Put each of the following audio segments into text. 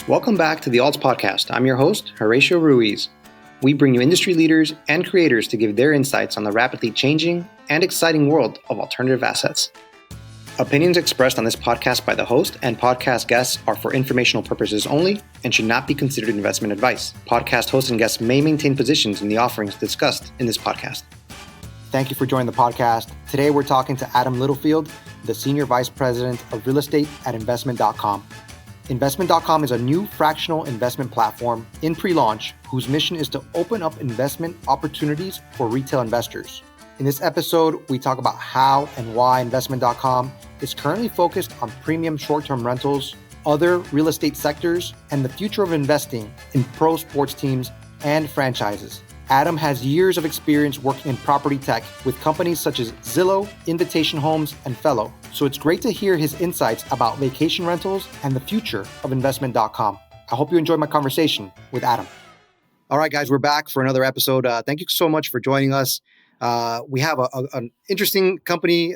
Welcome back to the Alts Podcast. I'm your host, Horacio Ruiz. We bring you industry leaders and creators to give their insights on the rapidly changing and exciting world of alternative assets. Opinions expressed on this podcast by the host and podcast guests are for informational purposes only and should not be considered investment advice. Podcast hosts and guests may maintain positions in the offerings discussed in this podcast. Thank you for joining the podcast. Today we're talking to Adam Littlefield, the Senior Vice President of Real Estate at Investment.com. Investment.com is a new fractional investment platform in pre-launch whose mission is to open up investment opportunities for retail investors. In this episode, we talk about how and why Investment.com is currently focused on premium short-term rentals, other real estate sectors, and the future of investing in pro sports teams and franchises. Adam has years of experience working in property tech with companies such as Zillow, Invitation Homes, and Fellow. So it's great to hear his insights about vacation rentals and the future of Investment.com. I hope you enjoyed my conversation with Adam. All right, guys, we're back for another episode. Thank you so much for joining us. We have an interesting company,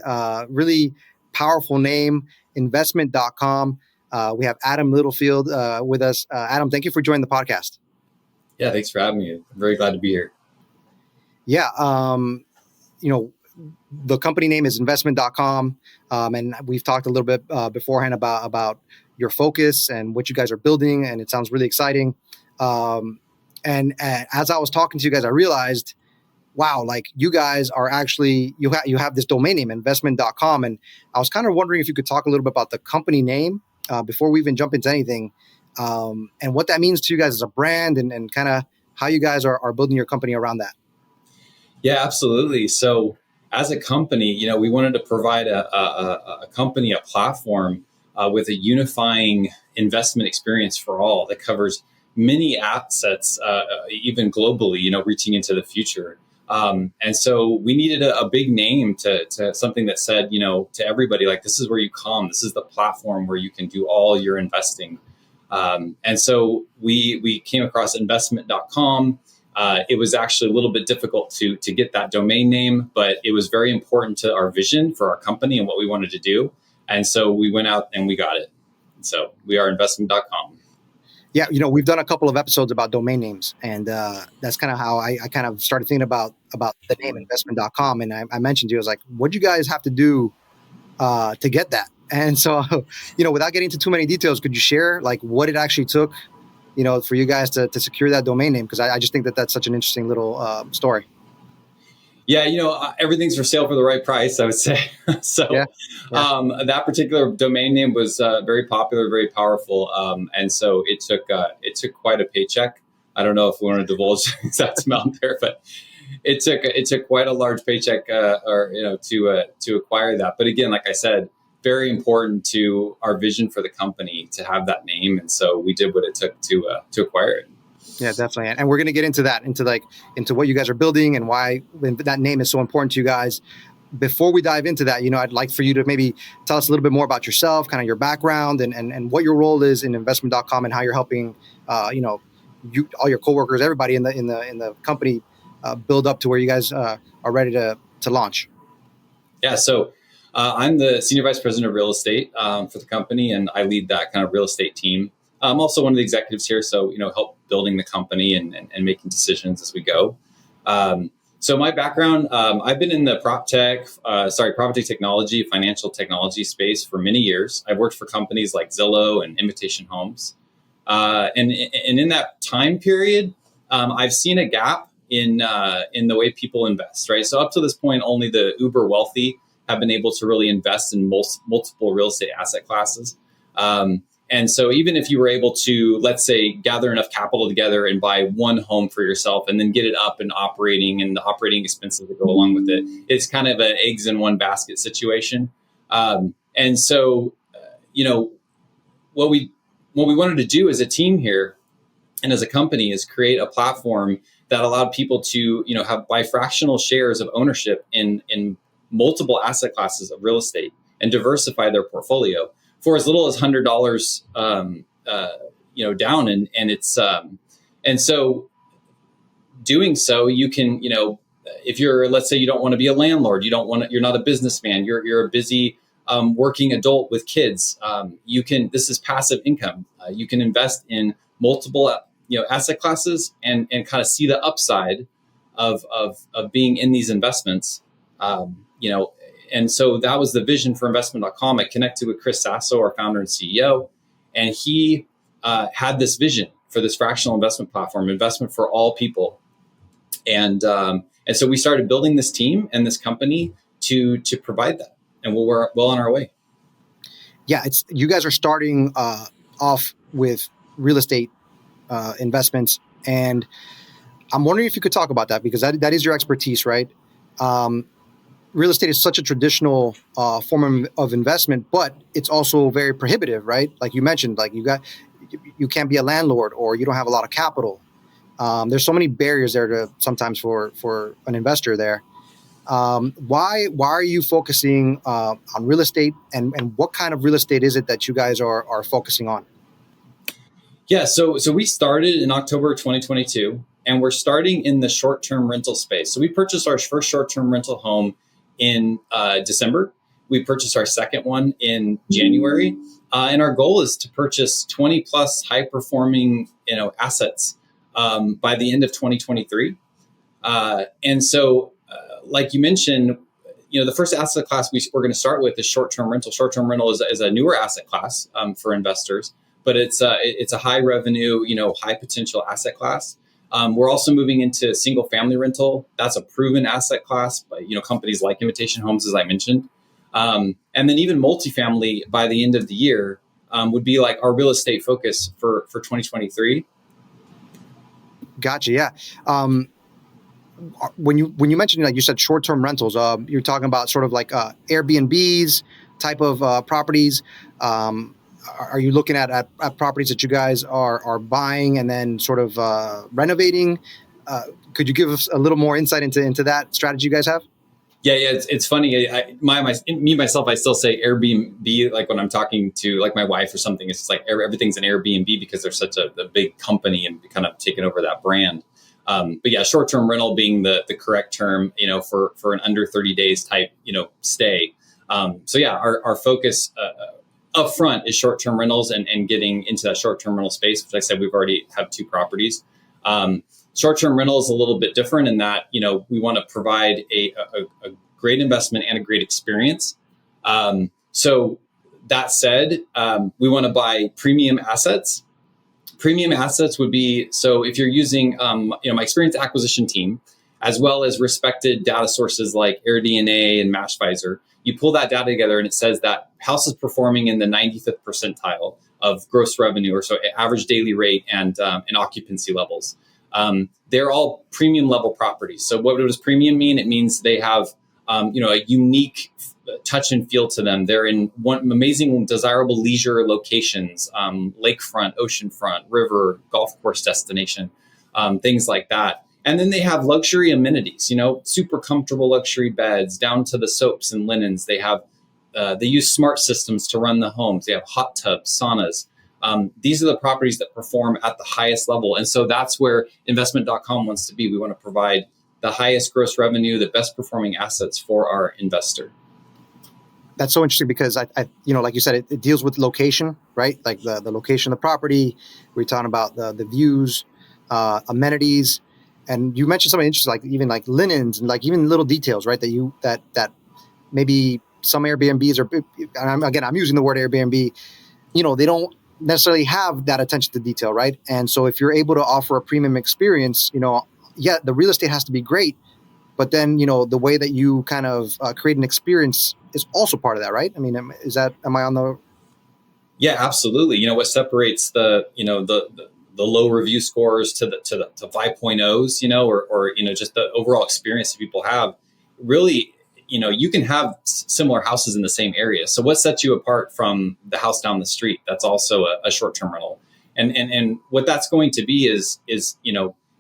really powerful name, Investment.com. We have Adam Littlefield with us. Adam, thank you for joining the podcast. Yeah, thanks for having me. I'm very glad to be here. Yeah, the company name is Investment.com, and we've talked a little bit beforehand about your focus and what you guys are building, and it sounds really exciting. And as I was talking to you guys, I realized, wow, like you guys are actually, you have this domain name, Investment.com, and I was kind of wondering if you could talk a little bit about the company name before we even jump into anything. And what that means to you guys as a brand and kind of how you guys are building your company around that. Yeah, absolutely. So as a company, we wanted to provide a company, a platform with a unifying investment experience for all that covers many assets, even globally, reaching into the future. And so we needed a big name to something that said, to everybody, like, this is where you come. This is the platform where you can do all your investing. And so we came across Investment.com. It was actually a little bit difficult to get that domain name, but it was very important to our vision for our company and what we wanted to do. And so we went out and we got it. So we are Investment.com. Yeah, we've done a couple of episodes about domain names, and that's kind of how I kind of started thinking about the name Investment.com. And I mentioned to you, I was like, what do you guys have to do to get that? And so, without getting into too many details, could you share like what it actually took, for you guys to secure that domain name? Because I just think that that's such an interesting little story. Yeah, everything's for sale for the right price, I would say. So yeah. That particular domain name was very popular, very powerful. And so it took quite a paycheck. I don't know if we want to divulge the exact amount there, but it took quite a large paycheck to acquire that. But again, like I said, very important to our vision for the company to have that name. And so we did what it took to acquire it. Yeah, definitely. And we're going to get into that, into what you guys are building and why that name is so important to you guys. Before we dive into that, I'd like for you to maybe tell us a little bit more about yourself, kind of your background and what your role is in Investment.com and how you're helping, all your coworkers, everybody in the company build up to where you guys are ready to launch. Yeah. So I'm the Senior Vice President of Real Estate for the company, and I lead that kind of real estate team. I'm also one of the executives here, so help building the company and making decisions as we go. So my background, I've been in the property technology, financial technology space for many years. I've worked for companies like Zillow and Invitation Homes, and in that time period, I've seen a gap in the way people invest. Right, so up to this point, only the uber wealthy have been able to really invest in multiple real estate asset classes. And so even if you were able to, let's say, gather enough capital together and buy one home for yourself and then get it up and operating and the operating expenses that go along with it, it's kind of an eggs in one basket situation. And so, what we wanted to do as a team here and as a company is create a platform that allowed people to, buy fractional shares of ownership in multiple asset classes of real estate and diversify their portfolio for as little as $100, down. And it's, and so doing so, you can, if you're, let's say you don't want to be a landlord, you're not a businessman, you're a busy working adult with kids. This is passive income. You can invest in multiple, asset classes and kind of see the upside of being in these investments. And so that was the vision for investment.com. I connected with Chris Sasso, our founder and CEO, and he had this vision for this fractional investment platform, investment for all people. And so we started building this team and this company to provide that. And we're well on our way. Yeah, you guys are starting off with real estate investments, and I'm wondering if you could talk about that, because that is your expertise, right? Real estate is such a traditional form of investment, but it's also very prohibitive, right? Like you mentioned, like you can't be a landlord, or you don't have a lot of capital. There's so many barriers there sometimes for an investor there. Why are you focusing on real estate, and what kind of real estate is it that you guys are focusing on? Yeah, so we started in October 2022, and we're starting in the short-term rental space. So we purchased our first short-term rental home in December. We purchased our second one in January, and our goal is to purchase 20 plus high-performing assets by the end of 2023. And so, like you mentioned, the first asset class we're going to start with is short-term rental. Short-term rental is a newer asset class for investors, but it's a high revenue, high potential asset class. We're also moving into single family rental. That's a proven asset class by companies like Invitation Homes, as I mentioned. And then even multifamily by the end of the year would be like our real estate focus for 2023. Gotcha. Yeah. When you mentioned, like you said, short-term rentals, you're talking about sort of like Airbnbs type of properties. Are you looking at properties that you guys are buying and then sort of renovating? Could you give us a little more insight into that strategy you guys have? Yeah. It's funny. Myself, I still say Airbnb. Like when I'm talking to like my wife or something, it's just like everything's an Airbnb because they're such a big company and kind of taken over that brand. But yeah, short-term rental being the correct term, for an under 30 days type, stay. So yeah, our focus up front is short-term rentals and getting into that short-term rental space, which I said we've already have 2 properties. Short-term rental is a little bit different in that, we want to provide a great investment and a great experience. So that said, we want to buy premium assets. Premium assets would be, so if you're using, my experienced acquisition team, as well as respected data sources like AirDNA and MatchVisor, you pull that data together and it says that house is performing in the 95th percentile of gross revenue, or so average daily rate and occupancy levels. They're all premium level properties. So what does premium mean? It means they have, a unique touch and feel to them. They're in amazing, desirable leisure locations, lakefront, oceanfront, river, golf course destination, things like that. And then they have luxury amenities, super comfortable luxury beds down to the soaps and linens. They have, they use smart systems to run the homes. They have hot tubs, saunas. These are the properties that perform at the highest level. And so that's where investment.com wants to be. We want to provide the highest gross revenue, the best performing assets for our investor. That's so interesting because I like you said, it deals with location, right? Like the location of the property. We're talking about the views, amenities, and you mentioned something interesting, like even like linens and like even little details, right? That maybe some Airbnbs I'm using the word Airbnb, they don't necessarily have that attention to detail, right? And so if you're able to offer a premium experience, the real estate has to be great, but then, the way that you kind of create an experience is also part of that, right? I mean, am I on the... Yeah, absolutely. What separates the low review scores to 5.0s, or just the overall experience that people have, really, you can have similar houses in the same area. So what sets you apart from the house down the street? That's also a short-term rental. And what that's going to be is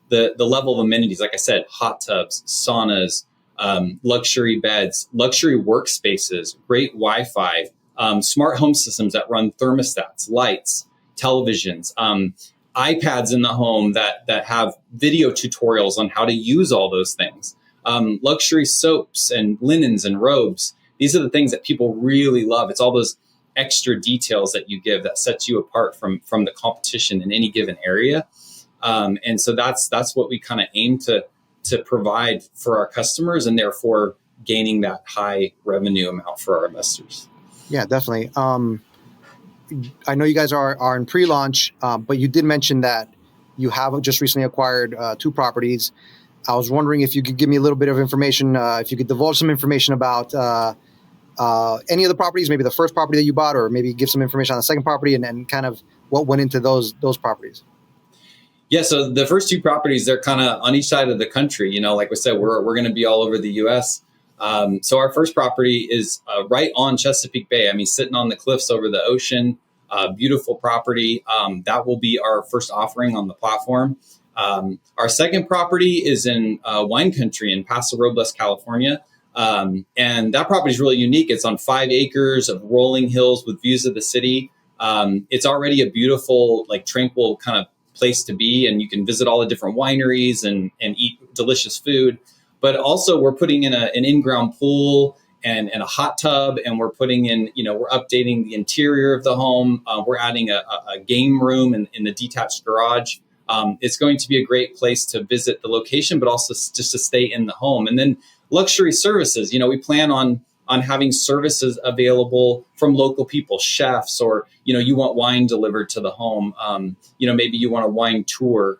the level of amenities, like I said, hot tubs, saunas, luxury beds, luxury workspaces, great Wi-Fi, smart home systems that run thermostats, lights, televisions, iPads in the home that have video tutorials on how to use all those things, luxury soaps and linens and robes. These are the things that people really love. It's all those extra details that you give that sets you apart from the competition in any given area. And so that's what we kind of aim to provide for our customers, and therefore gaining that high revenue amount for our investors. Yeah, definitely. I know you guys are in pre-launch, but you did mention that you have just recently acquired 2 properties. I was wondering if you could give me a little bit of information, if you could divulge some information about any of the properties, maybe the first property that you bought, or maybe give some information on the second property, and kind of what went into those properties. Yeah, so the first 2 properties, they're kind of on each side of the country. Like we said, we're going to be all over the U.S. So our first property is right on Chesapeake Bay. I mean, sitting on the cliffs over the ocean, beautiful property. That will be our first offering on the platform. Our second property is in wine country in Paso Robles, California. And that property is really unique. It's on 5 acres of rolling hills with views of the city. It's already a beautiful, tranquil kind of place to be, and you can visit all the different wineries and eat delicious food. But also we're putting in an in-ground pool and a hot tub, and we're putting in, we're updating the interior of the home. We're adding a game room in the detached garage. It's going to be a great place to visit the location, but also just to stay in the home. And then luxury services, we plan on having services available from local people, chefs, or, you want wine delivered to the home. Maybe you want a wine tour.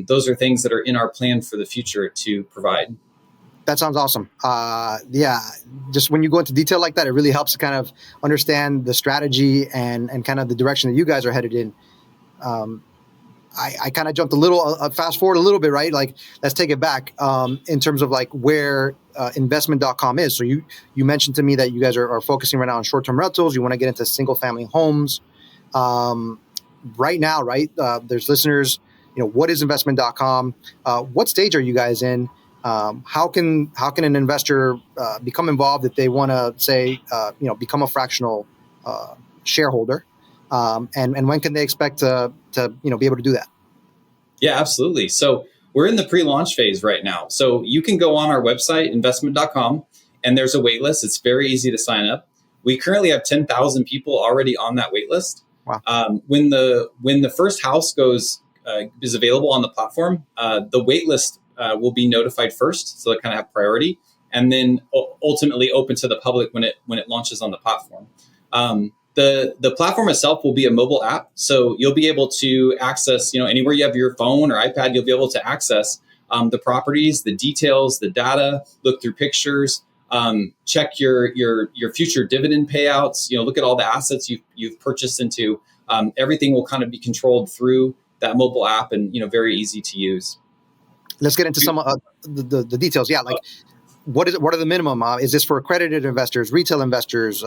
Those are things that are in our plan for the future to provide. That sounds awesome. Yeah, just when you go into detail like that, it really helps to kind of understand the strategy and kind of the direction that you guys are headed in. I kind of jumped a little, fast forward a little bit, right? Let's take it back in terms of where investment.com is. So you mentioned to me that you guys are focusing right now on short-term rentals. You want to get into single-family homes. Right now, right? There's listeners, what is investment.com? What stage are you guys in? How can an investor become involved if they want to say, become a fractional shareholder? And when can they expect to be able to do that? Yeah, absolutely. So we're in the pre-launch phase right now. So you can go on our website, investment.com, and there's a wait list. It's very easy to sign up. We currently have 10,000 people already on that wait list. Wow. When the first house is available on the platform, the wait list will be notified first, so they kind of have priority, and then ultimately open to the public when it launches on the platform. The platform itself will be a mobile app, so you'll be able to access, anywhere you have your phone or iPad, you'll be able to access the properties, the details, the data, look through pictures, check your future dividend payouts, look at all the assets you've purchased into. Everything will kind of be controlled through that mobile app, and very easy to use. Let's get into some the details. Yeah, what are the minimum? Is this for accredited investors, retail investors?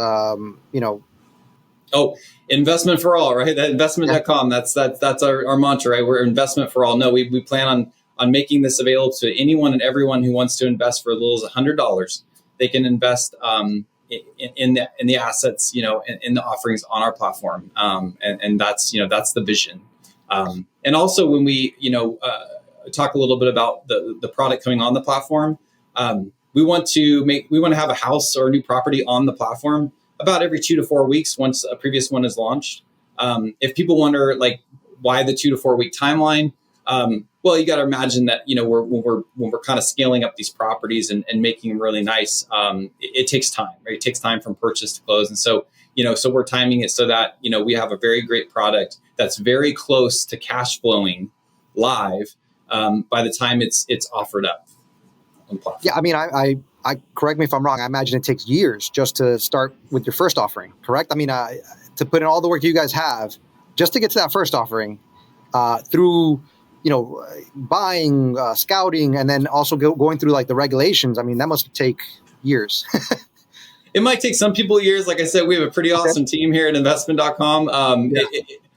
Oh, investment for all, right? That investment.com. That's our mantra, right? We're investment for all. No, we plan on making this available to anyone and everyone who wants to invest for as little as $100. They can invest in the assets, in the offerings on our platform, and that's the vision. And also when we talk a little bit about the product coming on the platform, we want to have a house or a new property on the platform about every 2 to 4 weeks once a previous one is launched. If people wonder why the 2 to 4 week timeline, well, you got to imagine that when we're kind of scaling up these properties and making them really nice, it takes time, right? It takes time from purchase to close, and so so we're timing it so that we have a very great product that's very close to cash flowing live by the time it's offered up on the platform. Yeah, I mean, I correct me if I'm wrong. I imagine it takes years just to start with your first offering, correct? I mean, to put in all the work you guys have just to get to that first offering through, buying, scouting, and then also going through the regulations. I mean, that must take years. It might take some people years. Like I said, we have a pretty awesome team here at investment.com.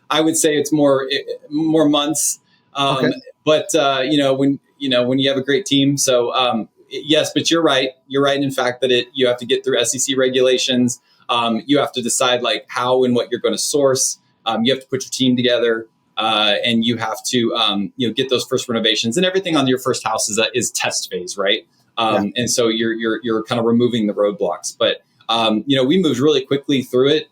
I would say it's more months. But when you have a great team, so yes, but you're right. You're right in fact that you have to get through SEC regulations. You have to decide how and what you're going to source. You have to put your team together, and you have to get those first renovations, and everything on your first house is test phase, right? And so you're kind of removing the roadblocks. But We moved really quickly through it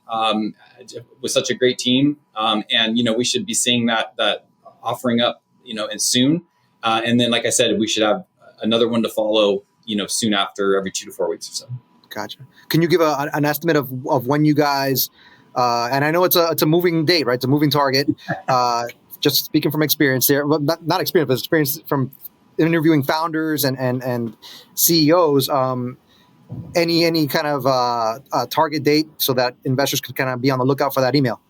with such a great team. And we should be seeing that offering up, and soon. And then, like I said, we should have another one to follow, soon after, every 2 to 4 weeks or so. Gotcha. Can you give an estimate of when you guys, and I know it's a moving date, right? It's a moving target. Just speaking from experience there, well, not experience, but experience from interviewing founders and CEOs. Any kind of target date so that investors can kind of be on the lookout for that email?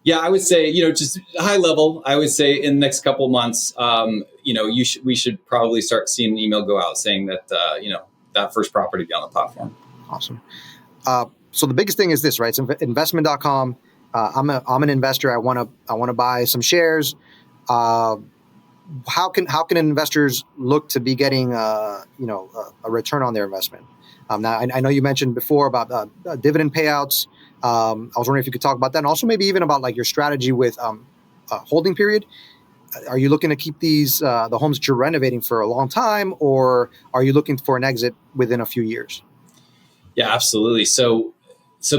Yeah, I would say, just high level, I would say in the next couple months, we should probably start seeing an email go out saying that, that first property be on the platform. Awesome. So the biggest thing is this, right? It's investment.com. I'm an investor. I want to buy some shares. How can investors look to be getting a return on their investment? Now I know you mentioned before about dividend payouts. I was wondering if you could talk about that, and also maybe even about like your strategy with holding period. Are you looking to keep these the homes that you're renovating for a long time, or are you looking for an exit within a few years? Yeah, absolutely. So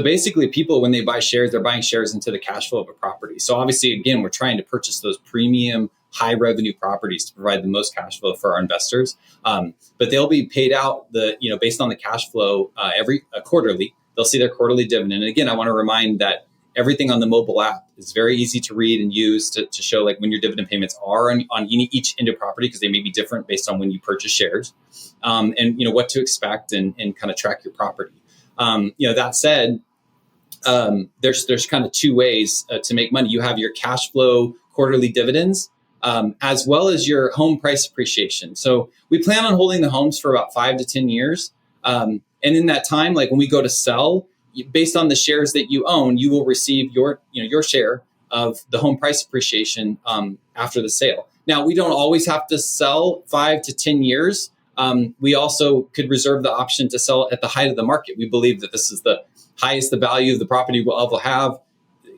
basically, people, when they buy shares, they're buying shares into the cash flow of a property. So obviously, again, we're trying to purchase those premium, high revenue properties to provide the most cash flow for our investors. But they'll be paid out based on the cash flow every quarterly. They'll see their quarterly dividend. And again, I want to remind that everything on the mobile app is very easy to read and use to show like when your dividend payments are on each individual property, because they may be different based on when you purchase shares, and what to expect and kind of track your property. That said, there's kind of two ways to make money. You have your cash flow quarterly dividends, as well as your home price appreciation. So we plan on holding the homes for about 5 to 10 years. And in that time, like when we go to sell, based on the shares that you own, you will receive your share of the home price appreciation after the sale. Now, we don't always have to sell 5 to 10 years. We also could reserve the option to sell at the height of the market. We believe that this is the highest the value of the property will have.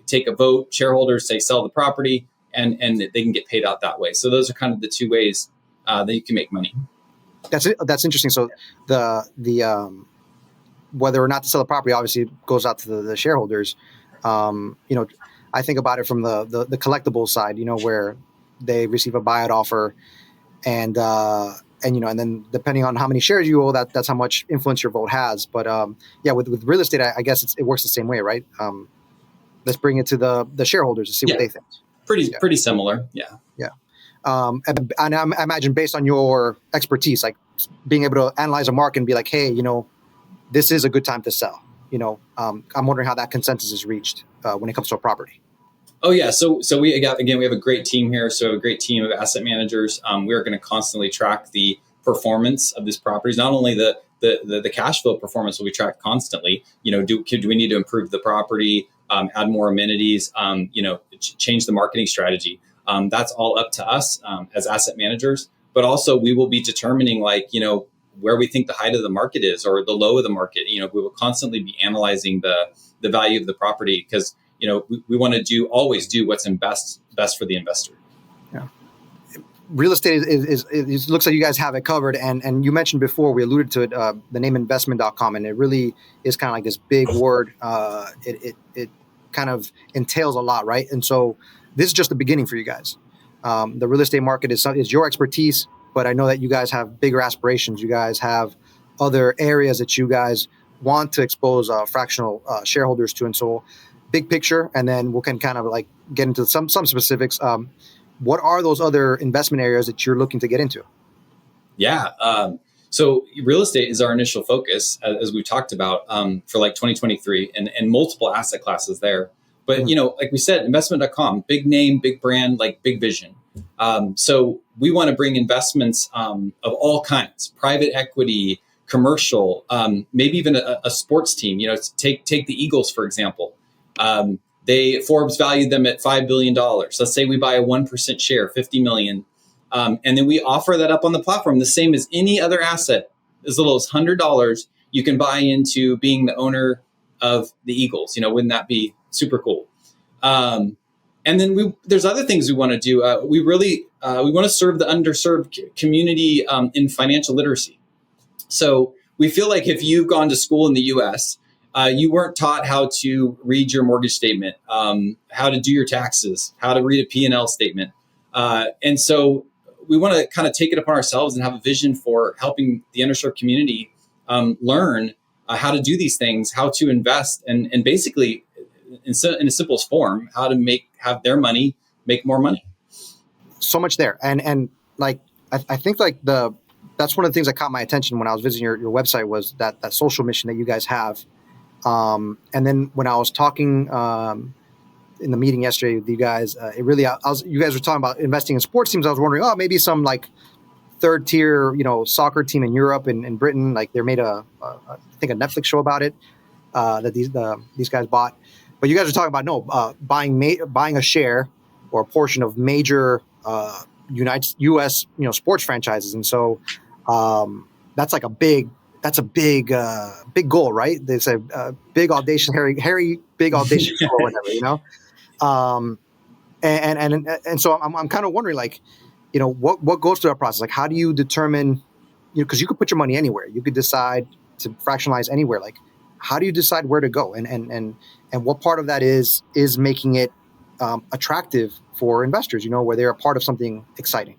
Take a vote, shareholders say sell the property, and they can get paid out that way. So those are kind of the two ways that you can make money. That's interesting. So the whether or not to sell the property obviously goes out to the shareholders. I think about it from the collectibles side, where they receive a buyout offer, and then depending on how many shares you owe, that's how much influence your vote has. But with real estate, I guess it works the same way, right? Let's bring it to the shareholders to see what they think. Pretty similar. Yeah. And I imagine based on your expertise, like being able to analyze a market and be like, hey, this is a good time to sell. I'm wondering how that consensus is reached when it comes to a property. Oh yeah, so we have a great team here. So we have a great team of asset managers. We are going to constantly track the performance of these properties. Not only the cash flow performance will be tracked constantly. Do we need to improve the property, add more amenities, change the marketing strategy? That's all up to us as asset managers. But also we will be determining where we think the height of the market is or the low of the market. We will constantly be analyzing the value of the property because we want to always do what's in best for the investor. Yeah, real estate is looks like you guys have it covered. And you mentioned before, we alluded to it, the name investment.com, and it really is kind of like this big word. It kind of entails a lot, right? And so this is just the beginning for you guys. The real estate market is your expertise, but I know that you guys have bigger aspirations. You guys have other areas that you guys want to expose fractional shareholders to. And so big picture, and then we can kind of like get into some specifics. What are those other investment areas that you're looking to get into? Yeah. So real estate is our initial focus, as we talked about, for 2023 and multiple asset classes there. But, like we said, investment.com, big name, big brand, big vision. So we want to bring investments of all kinds, private equity, commercial, maybe even a sports team. Take the Eagles, for example. Forbes valued them at $5 billion. Let's say we buy a 1% share, 50 million. And then we offer that up on the platform, the same as any other asset, as little as $100, you can buy into being the owner of the Eagles. Wouldn't that be super cool? And then there's other things we want to do. We want to serve the underserved community in financial literacy. So we feel like if you've gone to school in the U.S., you weren't taught how to read your mortgage statement, how to do your taxes, how to read a P&L statement. And so we want to kind of take it upon ourselves and have a vision for helping the underserved community learn how to do these things, how to invest, and basically, in the simplest form, how to have their money make more money. So much there, and like I think like that's one of the things that caught my attention when I was visiting your website was that social mission that you guys have. And then when I was talking in the meeting yesterday with you guys, you guys were talking about investing in sports teams. I was wondering, maybe some like third tier, soccer team in Europe and in Britain, like they made I think a Netflix show about it that these guys bought. But you guys are talking about buying a share or a portion of major U.S. sports franchises, and so that's like a big goal, right? There's a big audacious, big audacious goal, or whatever, and so I'm kind of wondering, like, what goes through that process? Like, how do you determine, because you could put your money anywhere, you could decide to fractionalize anywhere. Like, how do you decide where to go, and what part of that is making it attractive for investors, where they're a part of something exciting?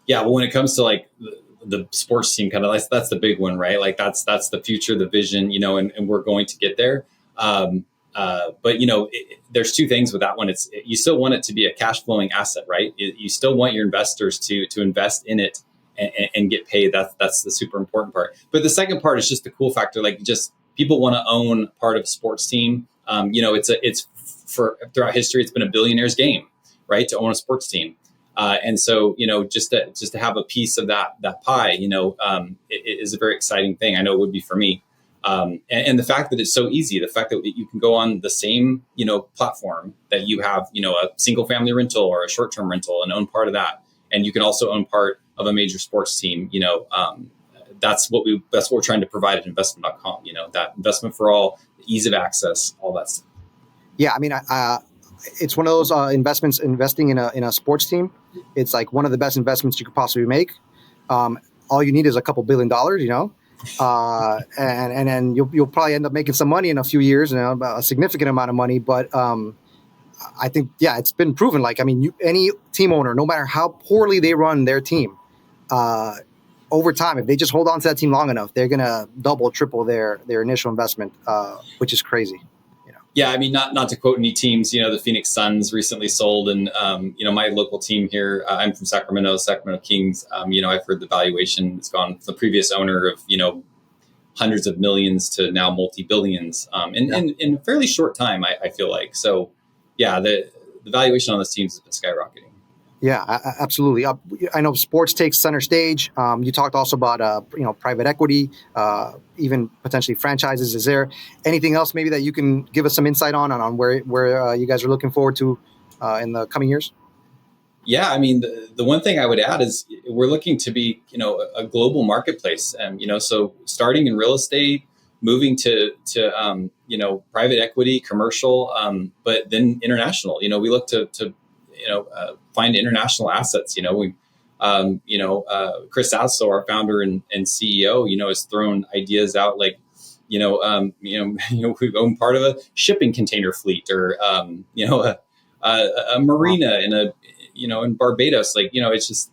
Yeah, well, when it comes to like the sports team, kind of that's the big one, right? Like that's the future, the vision, and we're going to get there. But there's two things with that one. You still want it to be a cash flowing asset, right? You still want your investors to invest in it and get paid. That's the super important part. But the second part is just the cool factor. Like, just people want to own part of a sports team. It's for throughout history, it's been a billionaire's game, right? To own a sports team. And so, just to have a piece of that pie, it is a very exciting thing. I know it would be for me. And the fact that it's so easy, the fact that you can go on the same, platform that you have, a single family rental or a short-term rental and own part of that. And you can also own part of a major sports team, that's what we're trying to provide at investment.com, that investment for all, ease of access, all that stuff. Yeah. I mean, it's one of those investing in a sports team. It's like one of the best investments you could possibly make. All you need is a couple $1 billion, and then you'll probably end up making some money in a few years, a significant amount of money. But I think, it's been proven. Like, I mean, any team owner, no matter how poorly they run their team, over time, if they just hold on to that team long enough, they're gonna double, triple their initial investment, which is crazy. Yeah, I mean, not to quote any teams, the Phoenix Suns recently sold, and my local team here, I'm from Sacramento Kings. I've heard the valuation has gone from the previous owner of hundreds of millions to now multi-billions, in a fairly short time. I feel like. So, yeah, the valuation on those teams has been skyrocketing. Yeah, absolutely. I know sports takes center stage. You talked also about private equity, even potentially franchises. Is there anything else maybe that you can give us some insight on where you guys are looking forward to in the coming years? Yeah, I mean, the one thing I would add is we're looking to be a global marketplace, so starting in real estate, moving to private equity, commercial, but then international. We look to find international assets. Chris Sasso, our founder and CEO, has thrown ideas out like, we own part of a shipping container fleet, or a marina in Barbados. Like, it's just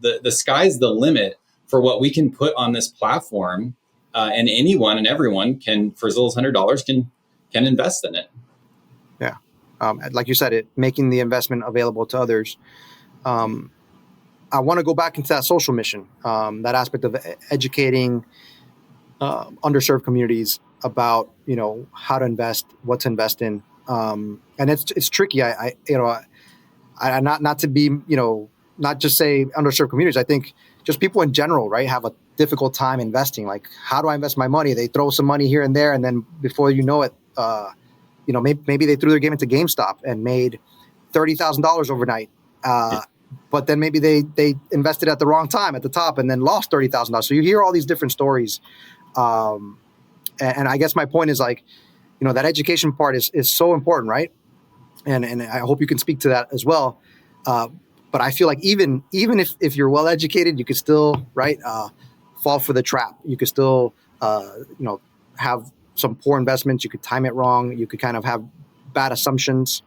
the sky's the limit for what we can put on this platform, and anyone and everyone can, for as little as $100, can invest in it. Yeah. Like you said, making the investment available to others. I want to go back into that social mission, that aspect of educating underserved communities about how to invest, what to invest in, and it's tricky. I not to be not just say underserved communities. I think just people in general, right, have a difficult time investing. Like, how do I invest my money? They throw some money here and there, and then before you know it. Maybe they threw their game into GameStop and made $30,000 overnight. But then maybe they invested at the wrong time at the top and then lost $30,000. So you hear all these different stories. And I guess my point is, like, that education part is so important, right? And I hope you can speak to that as well. But I feel like even if you're well educated, you could still fall for the trap. You could still have some poor investments. You could time it wrong. You could kind of have bad assumptions.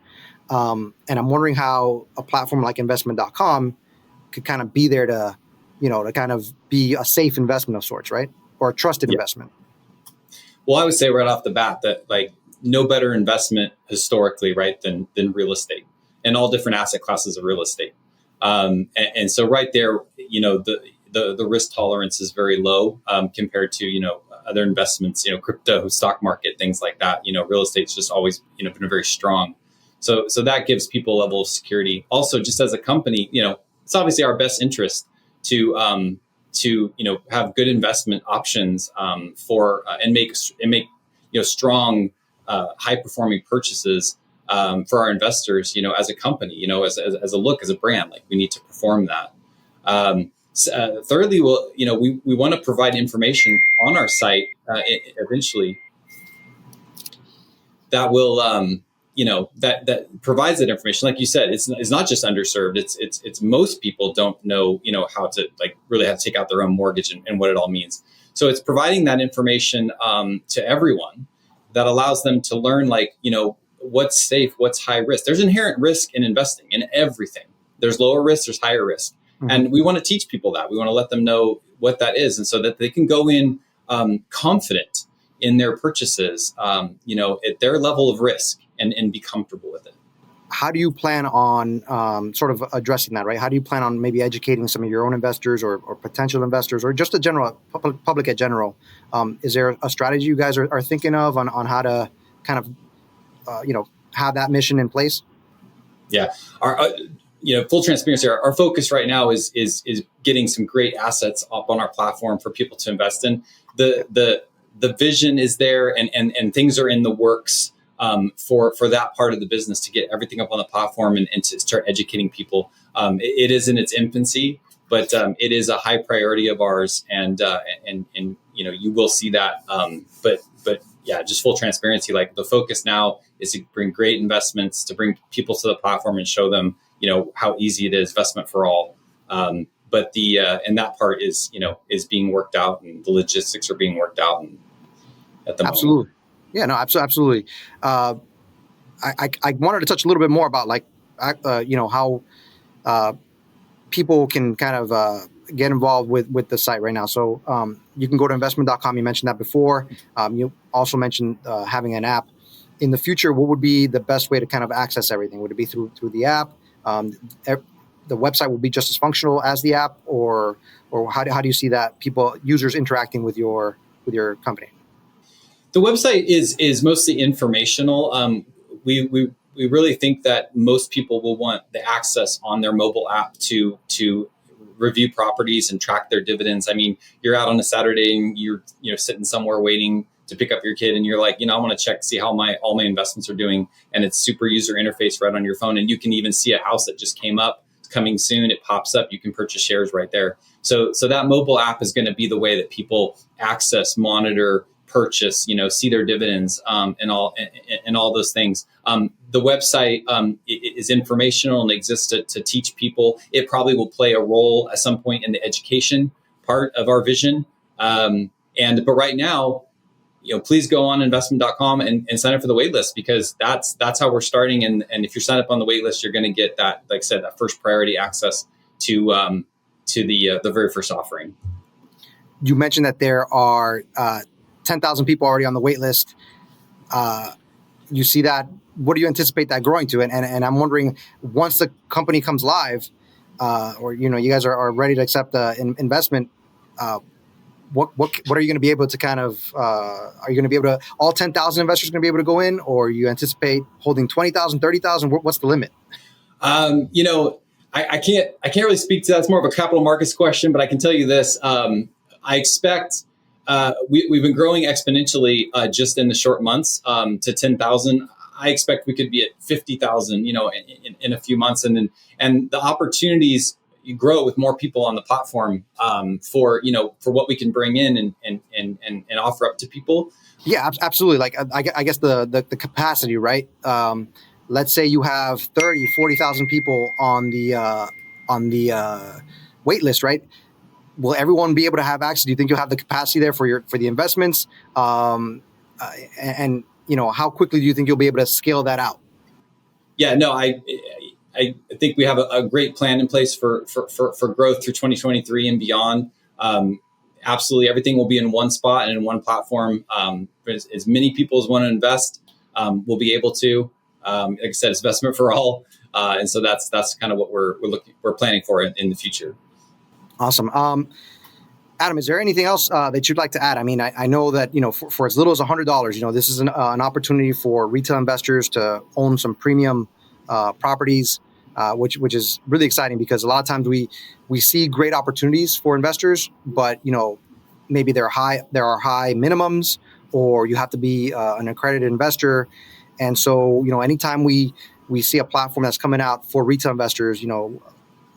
And I'm wondering how a platform like investment.com could kind of be there to, to kind of be a safe investment of sorts, right? Or a trusted investment. Well, I would say right off the bat that like no better investment historically, right, than real estate and all different asset classes of real estate. And so right there, the risk tolerance is very low compared to, other investments, crypto, stock market, things like that. Real estate's just always, been very strong. So that gives people a level of security. Also, just as a company, it's obviously our best interest to have good investment options for and make strong high performing purchases for our investors, as a company, as a brand, like we need to perform that. Thirdly, we want to provide information on our site eventually that will that provides that information. Like you said, it's not just underserved. It's most people don't know how to really have to take out their own mortgage and what it all means. So it's providing that information to everyone that allows them to learn what's safe, what's high risk. There's inherent risk in investing in everything. There's lower risk, there's higher risk. Mm-hmm. And we want to teach people that. We want to let them know what that is. And so that they can go in confident in their purchases, at their level of risk and be comfortable with it. How do you plan on sort of addressing that, right? How do you plan on maybe educating some of your own investors or potential investors or just the general public at general? Is there a strategy you guys are thinking of on how to kind of, have that mission in place? Yeah. Our, full transparency, our focus right now is getting some great assets up on our platform for people to invest in. The vision is there and things are in the works for that part of the business to get everything up on the platform and to start educating people. It is in its infancy, but it is a high priority of ours, and you will see that. But yeah, just full transparency. Like the focus now is to bring great investments, to bring people to the platform and show them how easy it is, investment for all. But the and that part is being worked out, and the logistics are being worked out at the absolutely. moment. Yeah, no, absolutely. I wanted to touch a little bit more about how people can kind of get involved with the site right now. So you can go to investment.com. You mentioned that before. You also mentioned having an app. In the future, what would be the best way to kind of access everything? Would it be through the app? The website will be just as functional as the app, or how do you see that users interacting with your company? The website is mostly informational. We really think that most people will want the access on their mobile app to review properties and track their dividends. I mean, you're out on a Saturday and you're sitting somewhere waiting to pick up your kid, and you're like, I want to check, see how all my investments are doing, and it's super user interface right on your phone, and you can even see a house that just came up, it's coming soon. It pops up. You can purchase shares right there. So that mobile app is going to be the way that people access, monitor, purchase, see their dividends, and all those things. The website is informational and exists to teach people. It probably will play a role at some point in the education part of our vision. But right now, please go on investment.com and sign up for the wait list, because that's how we're starting. And if you're signed up on the wait list, you're going to get that, like I said, that first priority access to the very first offering. You mentioned that there are 10,000 people already on the wait list. You see that? What do you anticipate that growing to? And I'm wondering, once the company comes live, or you guys are ready to accept the investment, what are you going to be able to kind of? Are you going to be able to? All 10,000 investors going to be able to go in, or you anticipate holding 20,000, 30,000? What's the limit? I can't really speak to that. It's more of a capital markets question, but I can tell you this. I expect we've been growing exponentially just in the short months to 10,000. I expect we could be at 50,000, in a few months, and the opportunities grow with more people on the platform for what we can bring in and offer up to people. Yeah, absolutely. Like I guess the capacity, right? Let's say you have 30, 40,000 people on the wait list, right? Will everyone be able to have access? Do you think you'll have the capacity there for the investments? and how quickly do you think you'll be able to scale that out? Yeah, no, I think we have a great plan in place for growth through 2023 and beyond. Absolutely, everything will be in one spot and in one platform. As many people as want to invest will be able to. Like I said, it's investment for all, and so that's kind of what we're planning for in the future. Awesome. Adam, is there anything else that you'd like to add? I mean, I know that, for as little as $100, this is an opportunity for retail investors to own some premium properties, which is really exciting, because a lot of times we see great opportunities for investors, but, maybe there are high minimums, or you have to be an accredited investor. And so, anytime we see a platform that's coming out for retail investors,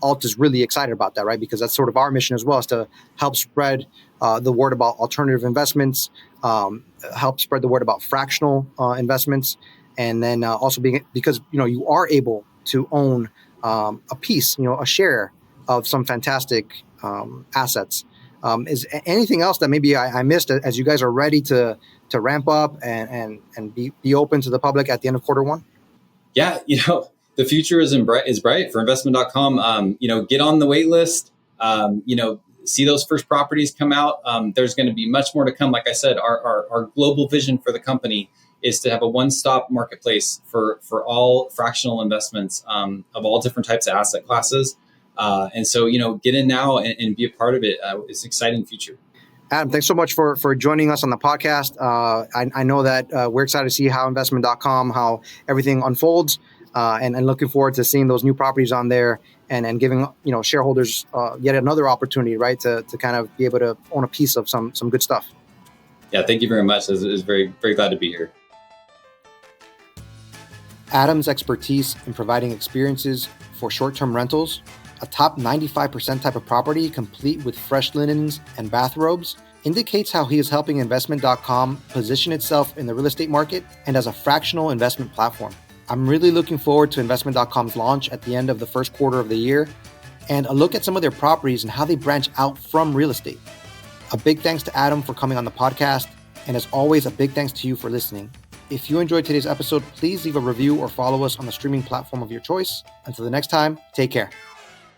Alt is really excited about that, right? Because that's sort of our mission as well, is to help spread the word about alternative investments, help spread the word about fractional investments, and then also because you are able to own a piece, a share of some fantastic assets. Is anything else that maybe I missed as you guys are ready to ramp up and be open to the public at the end of quarter one? Yeah, the future is bright for investment.com. Get on the wait list. See those first properties come out. There's going to be much more to come. Like I said, our global vision for the company is to have a one-stop marketplace for all fractional investments of all different types of asset classes. And so, get in now and be a part of it. It's an exciting future. Adam, thanks so much for joining us on the podcast. I know that we're excited to see how investment.com, how everything unfolds, and looking forward to seeing those new properties on there and giving shareholders yet another opportunity, right, to kind of be able to own a piece of some good stuff. Yeah, thank you very much. I was very, very glad to be here. Adam's expertise in providing experiences for short-term rentals, a top 95% type of property complete with fresh linens and bathrobes, indicates how he is helping investment.com position itself in the real estate market and as a fractional investment platform. I'm really looking forward to investment.com's launch at the end of the first quarter of the year, and a look at some of their properties and how they branch out from real estate. A big thanks to Adam for coming on the podcast, and as always, a big thanks to you for listening. If you enjoyed today's episode, please leave a review or follow us on the streaming platform of your choice. Until the next time, take care.